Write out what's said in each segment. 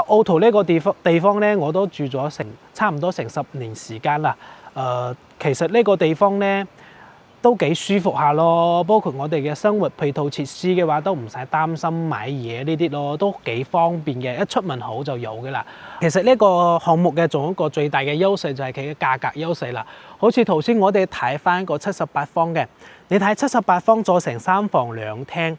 澳圖呢個地方咧，我都住咗差唔多成10年時間啦。其實呢個地方咧都幾舒服下咯，包括我哋嘅生活配套設施嘅話，都唔使擔心買嘢呢啲咯，都幾方便嘅，一出門口就有嘅啦。其實呢個項目嘅仲有一個最大嘅優勢就係佢嘅價格優勢啦。好似頭先我哋睇翻個78方嘅，你睇78方做成3房2廳，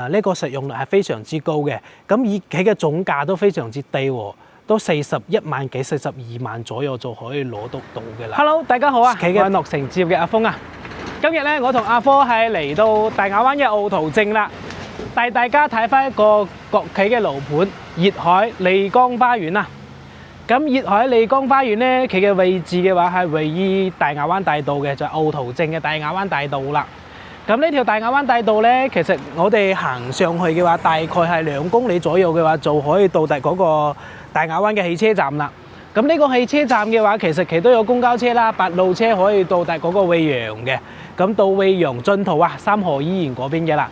呢個實用率係非常之高嘅。咁以佢嘅總價都非常之低喎，都41萬幾、42萬左右就可以攞得到嘅啦。Hello， 大家好啊！佢嘅樂城置業嘅阿峰啊。今日咧，我同阿科係嚟到大亞灣嘅澳圖鎮啦，帶大家睇翻一個國企嘅樓盤粵海利江花園啦。咁粵海利江花園咧，佢嘅位置嘅話係位於大亞灣大道嘅，就係澳圖鎮嘅大亞灣大道啦。咁呢條大亞灣大道咧，其實我哋行上去嘅話，大概係2公里左右嘅話，就可以到達嗰個大亞灣嘅汽車站啦。咁呢個汽車站嘅話，其實佢都有公交車啦，8路車可以到達嗰個惠陽嘅。咁到惠陽盡頭啊，三河醫院嗰邊嘅啦。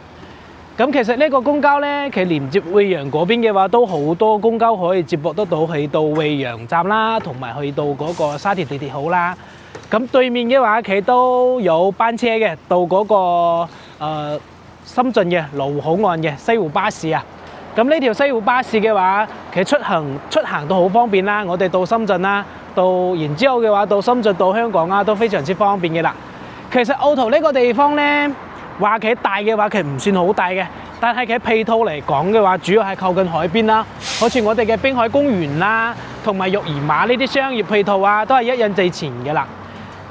咁其實呢個公交咧，佢連接惠陽嗰邊嘅話，都好多公交可以接駁得到去到惠陽站啦，同埋去到嗰個沙田地鐵口啦。咁對面嘅話，佢都有班車嘅，到嗰個深圳嘅羅湖口岸嘅西湖巴士啊。咁呢條西湖巴士嘅話，佢出行都好方便啦。我哋到深圳啦，然之後嘅話到深圳到香港啊，都非常之方便嘅啦。其實澳圖呢個地方咧，話佢大嘅話，佢唔算好大嘅，但係佢配套嚟講嘅話，主要係靠近海邊啦，好似我哋嘅濱海公園啦，同埋育兒碼呢啲商業配套啊，都係一應俱全嘅啦。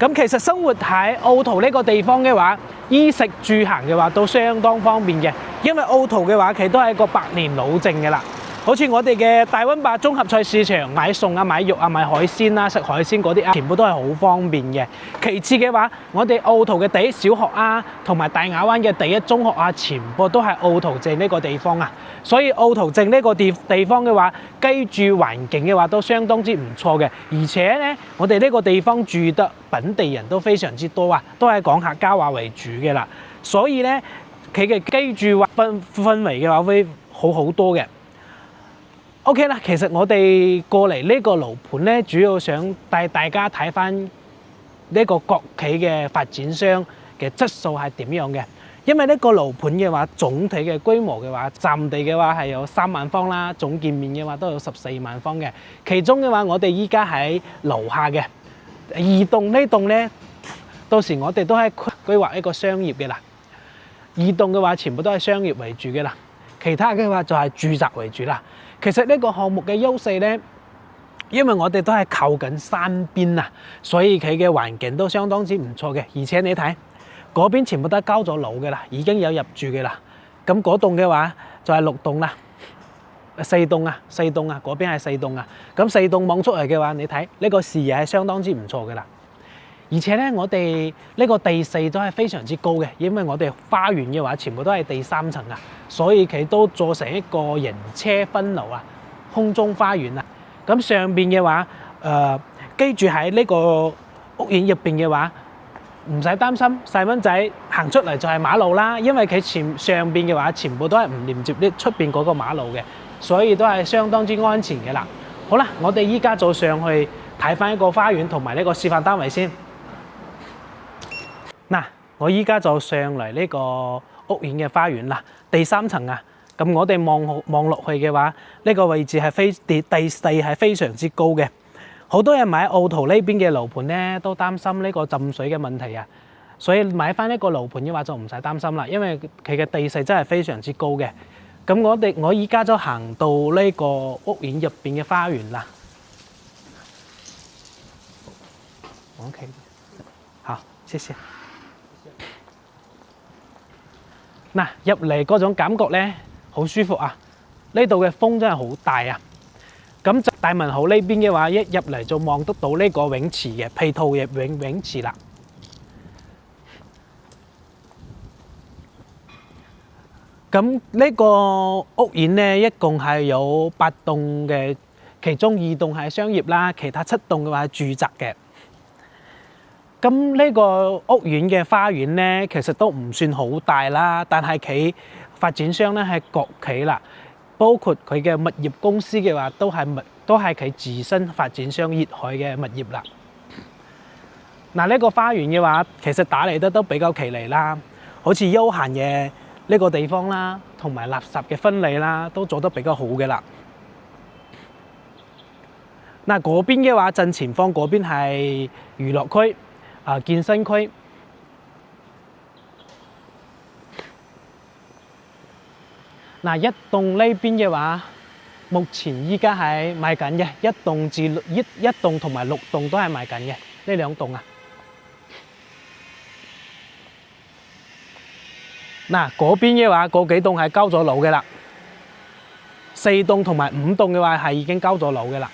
咁其實生活喺澳圖呢個地方嘅話，衣食住行嘅話都相當方便嘅，因為澳圖嘅話，佢都係一個百年老鎮嘅啦。好似我哋嘅大溫霸綜合菜市場買餸啊、買肉啊、買海鮮啦、食海鮮嗰啲啊，全部都係好方便嘅。其次嘅話，我哋澳圖嘅第一小學啊，同埋大亞灣嘅第一中學啊，全部都係澳圖鎮呢個地方啊。所以澳圖鎮呢個地方嘅話，居住環境嘅話都相當之唔錯嘅。而且咧，我哋呢個地方住得本地人都非常之多啊，都係講客家話為主嘅啦。所以咧，佢嘅居住氛圍嘅話會好好多嘅。OK 啦，其實我哋過嚟呢個樓盤咧，主要想帶大家睇翻呢個國企嘅發展商嘅質素係點樣嘅。因為呢個樓盤嘅話，總體嘅規模嘅話，佔地嘅話係有3萬方啦，總建面嘅話都有14萬方嘅。其中嘅話，我哋依家喺樓下嘅2棟呢棟咧，到時我哋都係規劃一個商業嘅啦。2棟嘅話，全部都係商業為主嘅啦，其他嘅話就係住宅為主啦。其實呢個項目嘅優勢咧，因為我哋都係靠近山邊啊，所以佢嘅環境都相當之唔錯嘅。而且你睇嗰邊全部都係交咗樓嘅啦，已經有入住嘅啦。咁嗰棟嘅話就係6棟啦，4棟啊，嗰邊係4棟啊。咁4棟望出嚟嘅話，你睇呢個視野係相當之唔錯嘅啦。而且咧，我哋呢個地勢都係非常之高嘅，因為我哋花園嘅話，全部都係第3層啊，所以佢都做成一個人車分流啊，空中花園啊。咁上邊嘅話，居住喺呢個屋苑入邊嘅話，唔使擔心細蚊仔行出嚟就係馬路啦，因為佢上邊嘅話，全部都係唔連接呢出邊嗰個馬路嘅，所以都係相當之安全嘅啦。好啦，我哋依家就上去睇翻一個花園同埋呢個示範單位先。嗱，我依家就上嚟呢個屋苑嘅花園啦，第3層啊。咁我哋望落去嘅話，呢個位置係地勢係非常之高嘅。好多人買澳圖呢邊嘅樓盤咧，都擔心呢個浸水嘅問題啊。所以買翻一個樓盤嘅話就唔使擔心啦，因為佢嘅地勢真係非常之高嘅。咁我依家就行到呢個屋苑入邊嘅花園啦。OK， 好，謝謝。嗱，入嚟嗰種感覺咧，好舒服啊！呢度嘅風真係好大啊！咁大門口呢邊嘅話，一入嚟就望得到呢個泳池嘅配套嘅泳池啦。咁呢個屋苑咧，一共係有8棟嘅，其中2棟係商業啦，其他7棟嘅話係住宅嘅。咁呢個屋苑嘅花園咧，其實都唔算好大啦，但係佢發展商咧係國企啦，包括佢嘅物業公司嘅話，都係佢自身發展商熱愛嘅物業啦。嗱，呢個花園嘅話，其實打理得都比較企理啦，好似休閒嘅呢個地方啦，同埋垃圾嘅分類啦，都做得比較好嘅啦。嗱，嗰邊嘅話，正前方嗰邊係娛樂區、健身區。嗱，一棟呢邊嘅話，目前依家係賣緊嘅，一棟同埋6棟都係賣緊嘅，呢2棟啊。嗱，嗰邊嘅話，嗰幾棟係交咗樓嘅啦，4棟同埋5棟嘅話係已經交咗樓嘅啦。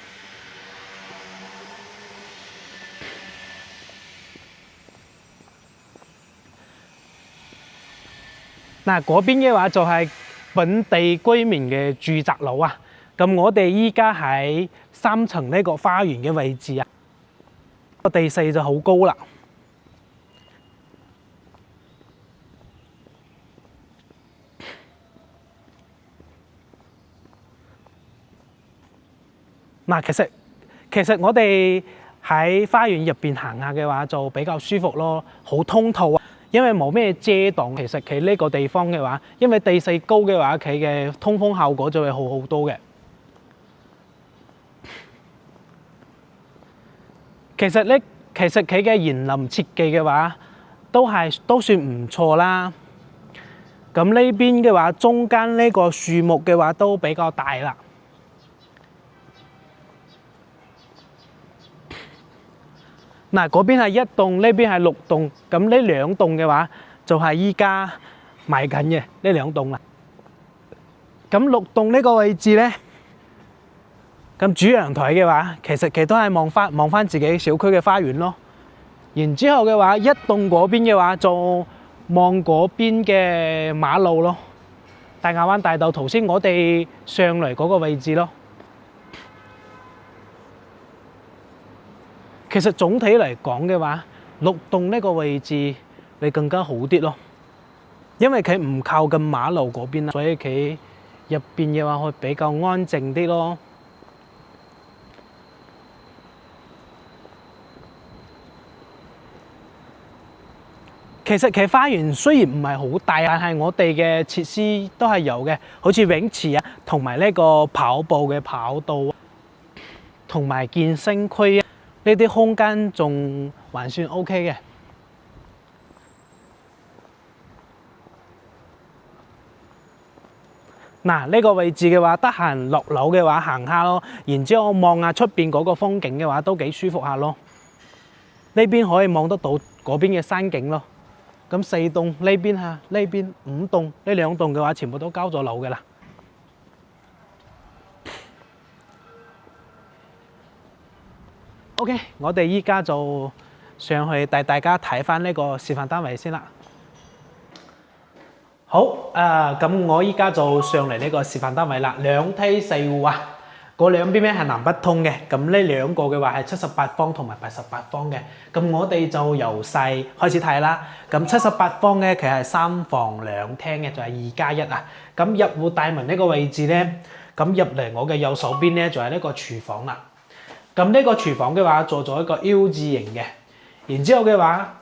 嗱，嗰邊嘅話就係本地居民嘅住宅樓啊。咁我哋依家喺3層呢個花園嘅位置啊，個地勢就好高啦。嗱，其實我哋喺花園入邊行下嘅話，就比較舒服咯，好通透啊。因為冇咩遮擋，其實佢呢個地方嘅話，因為地勢高嘅話，佢嘅通風效果就會好好多嘅。其實佢嘅園林設計嘅話，都算唔錯啦。咁呢邊嘅話，中間呢個樹木嘅話都比較大啦。嗱，嗰邊係1棟，呢邊係6棟，咁呢2棟嘅話就係依家賣緊嘅呢2棟啦。咁6棟呢個位置咧，咁主陽台嘅話，其實佢都係望翻自己小區嘅花園咯。然之後嘅話，1棟嗰邊嘅話就望嗰邊嘅馬路咯，大亞灣大道頭先我哋上嚟嗰個位置咯。其實總體嚟講嘅話，6棟呢個位置會更加好啲咯，因為佢唔靠近馬路嗰邊啦，所以佢入邊嘅話會比較安靜啲咯。其實佢花園雖然唔係好大，但係我哋嘅設施都係有嘅，好似泳池啊，同埋呢個跑步嘅跑道，同埋健身區啊。呢啲空間仲還算 OK 嘅。嗱，呢個位置嘅話，得閒落樓嘅話行下咯，然之後望下出邊嗰個風景嘅話都幾舒服下咯。呢邊可以望得到嗰邊嘅山景咯。咁4棟呢邊嚇，呢邊5棟，呢2棟嘅話全部都交咗樓嘅啦。OK， 我哋依家就上去帶大家睇翻呢個示範單位先啦。好，咁我依家就上嚟呢個示範單位啦，2梯4戶啊，嗰兩邊咧係南北通嘅。咁呢2個嘅話係78方同埋88方嘅。咁我哋就由細開始睇啦。咁78方咧，其實係3房2廳嘅，就係2+1啊。咁入戶大門呢個位置咧，咁入嚟我嘅右手邊咧就係呢個廚房啦。咁呢個廚房嘅話做咗一個 U 字形嘅，然之後嘅話，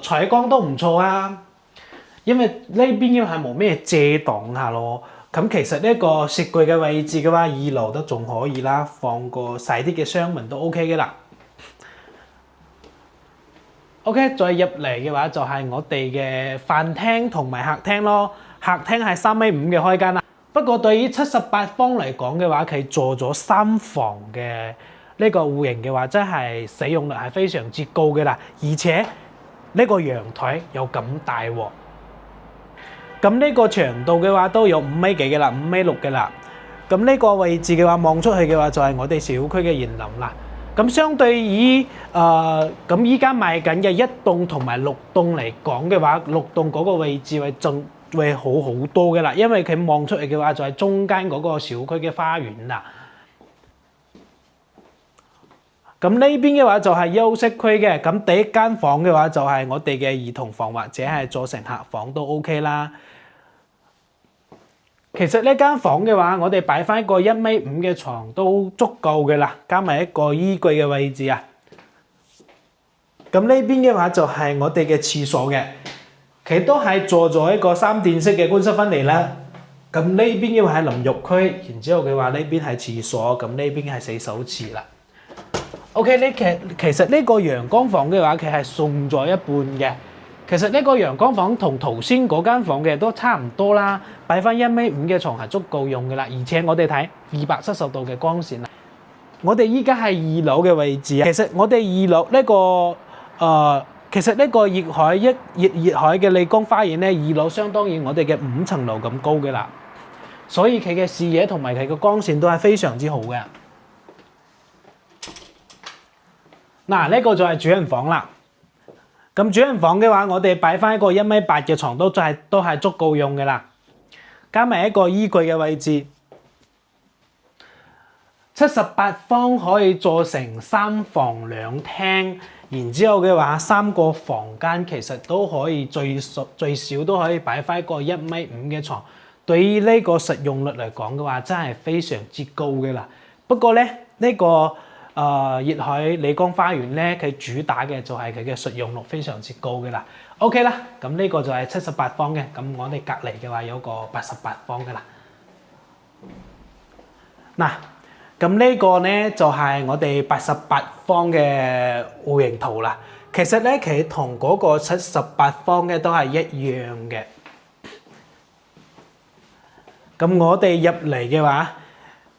採光都唔錯啊。因為呢邊嘅係冇咩遮擋下咯。咁其實呢個雪櫃嘅位置嘅話，2樓都仲可以啦，放個細啲嘅雙門都 OK 嘅啦。OK， 再入嚟嘅話就係我哋嘅飯廳同埋客廳咯。客廳係3.5米嘅開間啦。不過對於78方嚟講嘅話，佢做咗3房嘅。呢個戶型嘅話，真係使用率係非常之高嘅啦，而且呢個陽台又咁大喎。咁呢個長度嘅話都有5米幾嘅啦，5米6嘅啦。咁呢個位置嘅話，望出去嘅話就係我哋小區嘅園林啦。咁相對於咁依家賣緊嘅1棟同埋6棟嚟講嘅話，6棟嗰個位置會好好多嘅啦，因為佢望出去嘅話就係中間嗰個小區嘅花園啦。咁呢邊嘅話就係休息區嘅，咁第1間房嘅話就係我哋嘅兒童房或者係做成客房都 OK 啦。其實呢間房嘅話，我哋擺翻一個1.5米嘅床都足夠嘅啦，加埋一個衣櫃嘅位置啊。咁呢邊嘅話就係我哋嘅廁所嘅，佢都係做咗一個3電式嘅乾濕分離啦。咁呢邊嘅話係淋浴區，然之後嘅話呢邊係廁所，咁呢邊係洗手池啦。OK， 呢其實呢個陽光房嘅話，佢係送咗一半嘅。其實呢個陽光房同頭先嗰間房嘅都差唔多啦，擺翻1.5米嘅床係足夠用嘅啦。而且我哋睇270度嘅光線啦。我哋依家係2樓嘅位置啊。其實我哋2樓呢個其實呢個熱海嘅麗江花園咧，2樓相當於我哋嘅5層樓咁高嘅啦。所以佢嘅視野同埋佢嘅光線都係非常之好嘅。嗱，呢個就係主人房啦。咁主人房嘅話，我哋擺翻一個1.8米嘅床都係足夠用嘅啦。加埋一個衣櫃嘅位置，78方可以做成3房2廳，然之後嘅話3個房間其實都可以最少都可以擺翻一個1.5米嘅床。對於呢個實用率嚟講嘅話，真係非常之高嘅啦。不過咧，呢個熱海麗江花園咧，佢主打嘅就係佢嘅實用率非常之高嘅啦。OK 啦，咁呢個就係78方嘅，咁我哋隔離嘅話有個88方嘅啦。嗱，咁呢個咧就係我哋88方嘅戶型圖啦。其實咧，佢同嗰個78方嘅都係一樣嘅。咁我哋入嚟嘅話，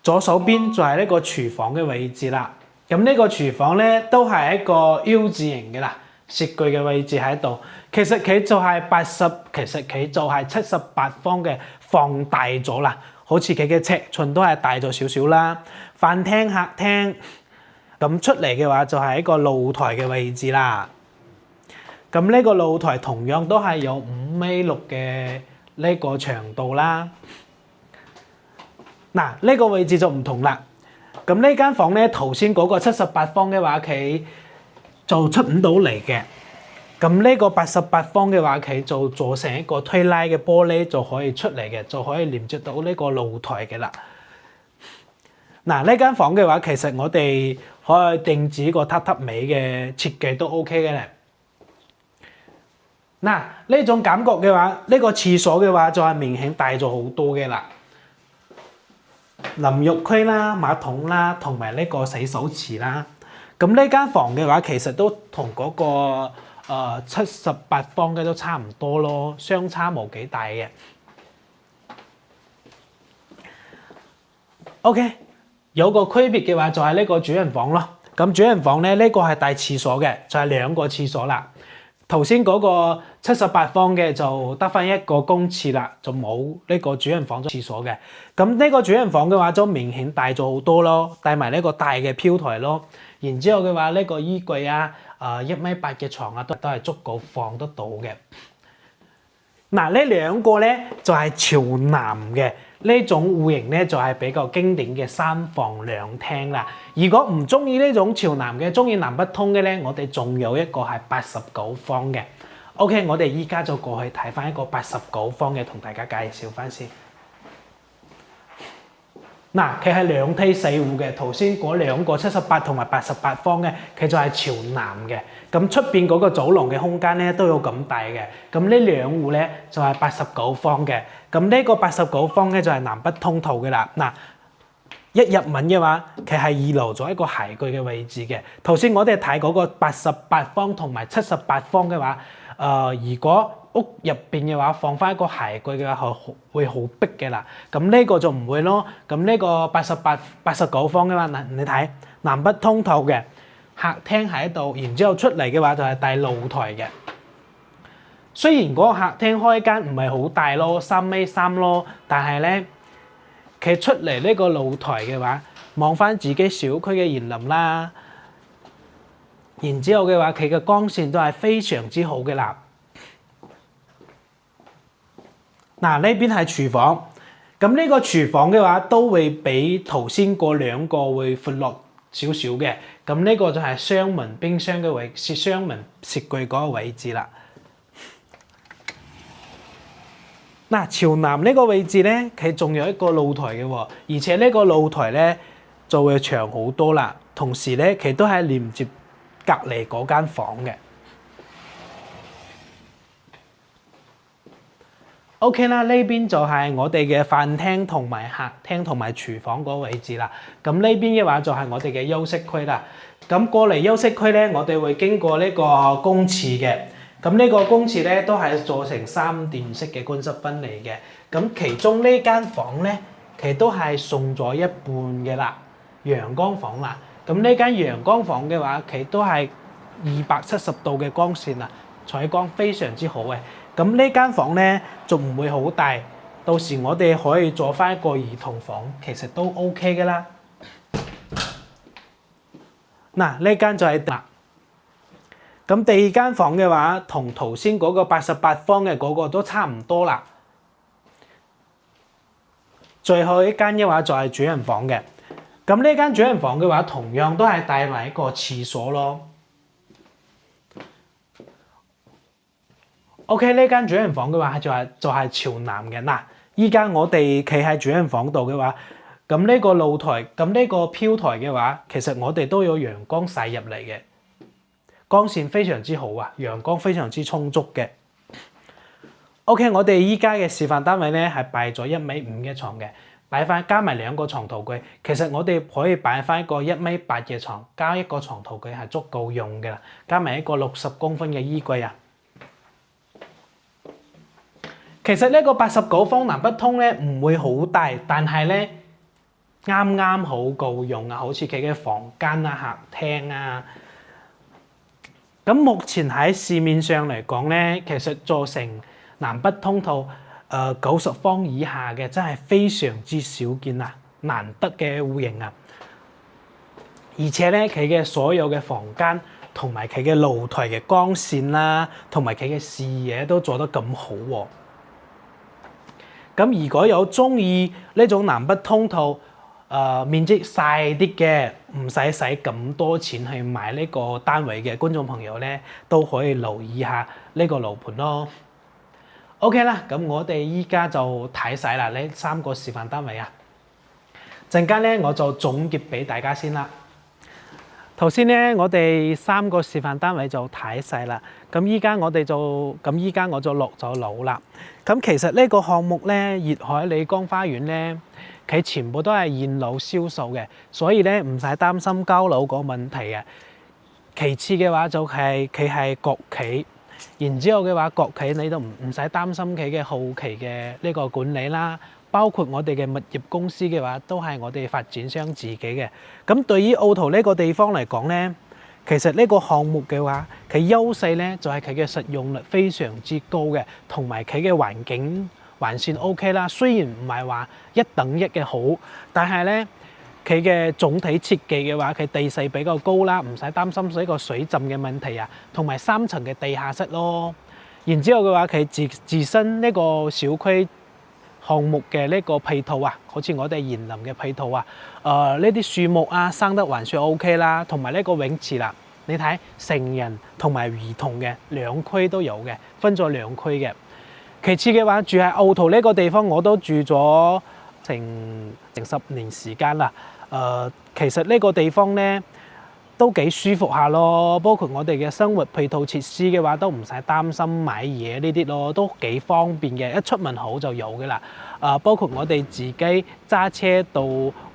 左手邊就係呢個廚房嘅位置啦。咁呢個廚房咧都係一個 U 字型嘅啦，雪櫃嘅位置喺度。其實佢就係78方嘅放大咗啦，好似佢嘅尺寸都係大咗少少啦。飯廳、客廳，咁出嚟嘅話就係一個露台嘅位置啦。咁呢個露台同樣都係有5.6米嘅呢個長度啦。嗱，呢個位置就唔同啦。咁呢間房咧，頭先嗰個78方嘅話，佢就出唔到嚟嘅。咁呢個88方嘅話，佢就做成一個推拉嘅玻璃就可以出嚟嘅，就可以連接到呢個露台嘅啦。嗱，呢間房嘅話，其實我哋可以定制個榻榻米嘅設計都 OK 嘅咧。嗱，呢種感覺嘅話，呢個廁所嘅話就係明顯大咗好多嘅啦。淋浴區啦、馬桶啦，同埋呢個洗手池啦。咁呢間房嘅話，其實都同嗰個78方嘅都差唔多咯，相差冇幾大嘅。OK， 有個區別嘅話就係呢個主人房咯。咁主人房咧，呢個係帶廁所嘅，就係2個廁所啦。頭先嗰個78方嘅就得翻一個公廁啦，就冇呢個主人房廁所嘅。咁呢個主人房嘅話就明顯大咗好多咯，帶埋呢個大嘅飄台咯。然之後嘅話，呢個衣櫃啊，1.8米嘅床啊，都係足夠放得到嘅。嗱，呢2個咧就係朝南嘅呢種戶型咧，就係比較經典嘅3房2廳啦。如果唔中意呢種朝南嘅，中意南北通嘅咧，我哋仲有一個係89方嘅。OK， 我哋依家就過去睇翻一個89方嘅，同大家介紹翻先。嗱，佢係2梯4戶嘅，頭先嗰2個78同埋88方嘅，佢就係朝南嘅。咁出邊嗰個走廊嘅空間咧都有咁大嘅。咁呢2戶咧就係89方嘅。咁呢個89方咧就係南北通透嘅啦。嗱，一入門嘅話，佢係預留咗一個鞋櫃嘅位置嘅。頭先我哋睇嗰個88方同埋78方嘅話，如果屋入邊嘅話放翻一個鞋櫃嘅話，會好逼嘅啦。咁呢個就唔會咯。咁呢個89方嘅話，你睇南北通透嘅客廳喺度，然之後出嚟嘅話就係帶露台嘅。雖然嗰個客廳開間唔係好大咯，3.3米咯，但係咧佢出嚟呢個露台嘅話，望翻自己小區嘅園林啦，然之後嘅話佢嘅光線都係非常之好嘅啦。嗱，呢邊係廚房，咁呢個廚房嘅話都會比頭先嗰2個會闊落少少嘅。咁呢個就係雙門冰箱嘅位置，雙門雪櫃嗰個位置啦。嗱，朝南呢個位置咧，佢仲有一個露台嘅喎，而且呢個露台咧就會長好多啦。同時咧，佢都係連接隔離嗰間房嘅。OK 啦，呢邊就係我哋嘅飯廳同埋客廳同埋廚房嗰個位置啦。咁呢邊嘅話就係我哋嘅休息區啦。咁過嚟休息區咧，我哋會經過呢個公廁嘅。咁呢個公廁咧都係做成3段式嘅乾濕分離嘅。咁其中呢間房咧，其實都係送咗一半嘅啦，陽光房啦。咁呢間陽光房嘅話，其實都係270度嘅光線啊，採光非常之好嘅。咁呢間房咧仲唔會好大，到時我哋可以做翻一個兒童房，其實都 OK 嘅啦。嗱，呢間就係啦。咁第二間房嘅話，同頭先嗰個88方嘅嗰個都差唔多啦。最後一間嘅話就係主人房嘅。咁呢間主人房嘅話，同樣都係帶埋一個廁所咯。OK， 呢間主人房嘅話就係朝南嘅。嗱，依家我哋企喺主人房度嘅話，咁呢個露台，咁呢個飄台嘅話，其實我哋都有陽光曬入嚟嘅，光線非常之好啊，陽光非常之充足嘅。OK， 我哋依家嘅示範單位咧係擺咗1.5米嘅床嘅，擺翻加埋2個床頭櫃，其實我哋可以擺翻一個1.8米嘅床，加一個床頭櫃係足夠用嘅啦，加埋一個60公分嘅衣櫃啊。其實呢個89方南北通咧唔會好大，但係咧啱啱好夠用啊，好似佢嘅房間啊、客廳啊。咁目前喺市面上嚟講咧，其實做成南北通透90方以下嘅真係非常之少見啊，難得嘅戶型啊。而且咧，佢嘅所有嘅房間同埋佢嘅露台嘅光線啦，同埋佢嘅視野都做得咁好喎。咁如果有中意呢種南北通透，面積細啲嘅，唔使咁多錢去買呢個單位嘅觀眾朋友咧，都可以留意下呢個樓盤咯。OK 啦，咁我哋依家就睇晒啦，呢3個示範單位啊。陣間咧我就總結俾大家先啦。頭先咧，我哋3個示範單位就睇晒啦。咁依家我就落咗樓啦。咁其實呢個項目咧，粵海理光花園咧，佢全部都係現樓銷售嘅，所以咧唔使擔心交樓個問題嘅。其次嘅話就係佢係國企，然之後嘅話國企你都唔使擔心佢嘅後期嘅呢個管理啦。包括我哋嘅物業公司嘅話，都係我哋發展商自己嘅。咁對於澳圖呢個地方嚟講咧，其實呢個項目嘅話，佢優勢咧就係佢嘅實用率非常之高嘅，同埋佢嘅環境還算 OK 啦。雖然唔係話1等1嘅好，但係咧佢嘅總體設計嘅話，佢地勢比較高啦，唔使擔心呢個水浸嘅問題啊，同埋3層嘅地下室咯。然之後嘅話，佢自身呢個小區項目嘅呢個配套啊，好似我哋園林嘅配套啊，呢啲樹木啊生得還算 OK 啦，同埋呢個泳池啦，你睇成人同埋兒童嘅2區都有嘅，分咗2區嘅。其次嘅話，住喺澳圖呢個地方，我都住咗成10年時間啦。其實呢個地方咧都幾舒服下咯，包括我哋嘅生活配套設施嘅話，都唔使擔心買嘢呢啲咯，都幾方便嘅，一出門口就有嘅啦。包括我哋自己揸車到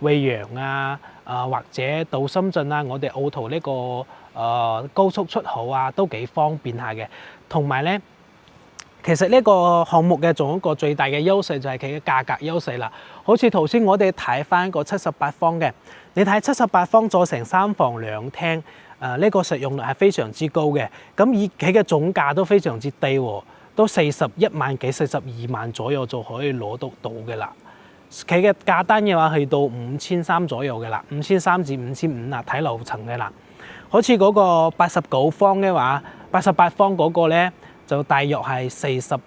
惠陽啊，或者到深圳啊，我哋澳圖呢個高速出口啊，都幾方便下嘅。同埋咧，其實呢個項目嘅仲有一個最大嘅優勢就係佢嘅價格優勢啦。好似頭先我哋睇翻個78方嘅，你睇78方做成3房2廳，呢個實用率係非常之高嘅。咁以佢嘅總價都非常之低喎，都41萬幾、42萬左右就可以攞到嘅啦。佢嘅價單嘅話去到5300左右嘅啦，5300至5500啦，睇樓層嘅啦。好似嗰個89方嘅話，88方嗰個咧就大約係48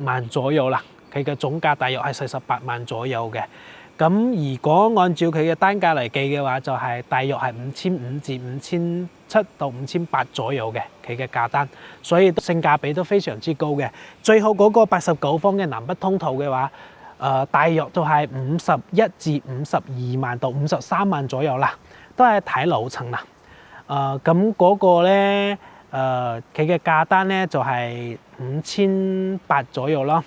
萬左右啦。佢嘅總價大約係48萬左右嘅。咁如果按照佢嘅單價嚟計嘅話，就係大約係5500至5700到5800左右嘅佢嘅價單，所以性價比都非常之高嘅。最後嗰個89方嘅南北通途嘅話，大約都係51至52萬到53萬左右啦，都係睇樓層啦。咁嗰個咧，佢嘅價單咧就係5800左右咯。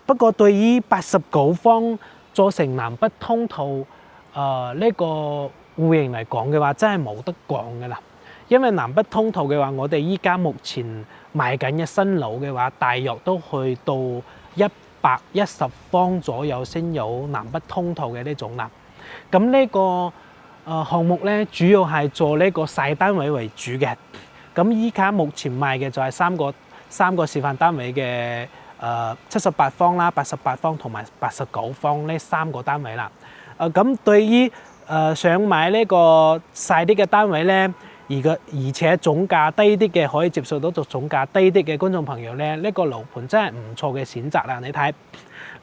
不過對於89方做成南北通途呢個戶型嚟講嘅話，真係冇得講㗎啦。因為南北通途嘅話，我哋依家目前賣緊嘅新樓嘅話，大約都去到110方左右先有南北通途嘅呢種啦。咁呢個項目咧，主要係做呢個細單位為主嘅。咁依家目前賣嘅就係三個示範單位嘅78方啦、88方同埋89方呢3個單位啦。咁對於想買呢個細啲嘅單位咧，而且總價低啲嘅，可以接受到總價低啲嘅觀眾朋友咧，呢個樓盤真係唔錯嘅選擇啦。你睇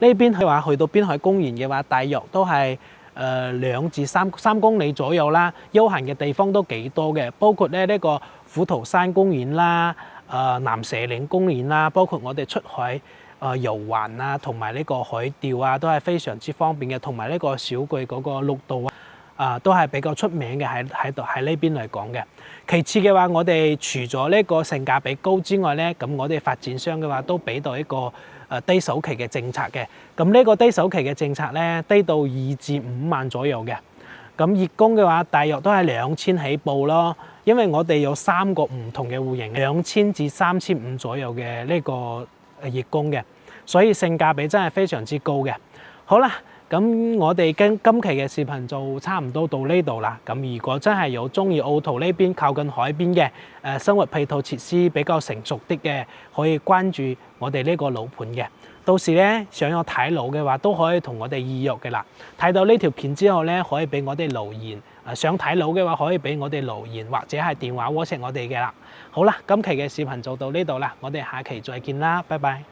呢邊佢話去到邊海公園嘅話，大約都係2至3公里左右啦，休閒嘅地方都幾多嘅，包括咧呢個虎頭山公園啦、南蛇嶺公園啦，包括我哋出海遊環啊，同埋呢個海釣啊，都係非常之方便嘅，同埋呢個小巨嗰個綠道啊，都係比較出名嘅喺呢邊嚟講嘅。其次嘅話，我哋除咗呢個性價比高之外咧，咁我哋發展商嘅話都俾到一個低首期嘅政策嘅。咁呢個低首期嘅政策咧，低到2至5萬左右嘅。咁月供嘅話，大約都係2000起步咯。因為我哋有3個唔同嘅戶型，2000至3500左右嘅呢個月供嘅，所以性價比真係非常之高嘅。好啦，咁我哋今期嘅視頻就差唔多到呢度啦。咁如果真係有中意澳圖呢邊靠近海邊嘅生活配套設施比較成熟啲嘅，可以關注我哋呢個樓盤嘅。到時咧想要睇樓嘅話，都可以同我哋預約嘅啦。睇到呢條片之後咧，可以俾我哋留言。想睇樓嘅話，可以俾我哋留言或者係電話 WhatsApp 我哋嘅啦。好啦，今期嘅視頻就到呢度啦，我哋下期再見啦，拜拜。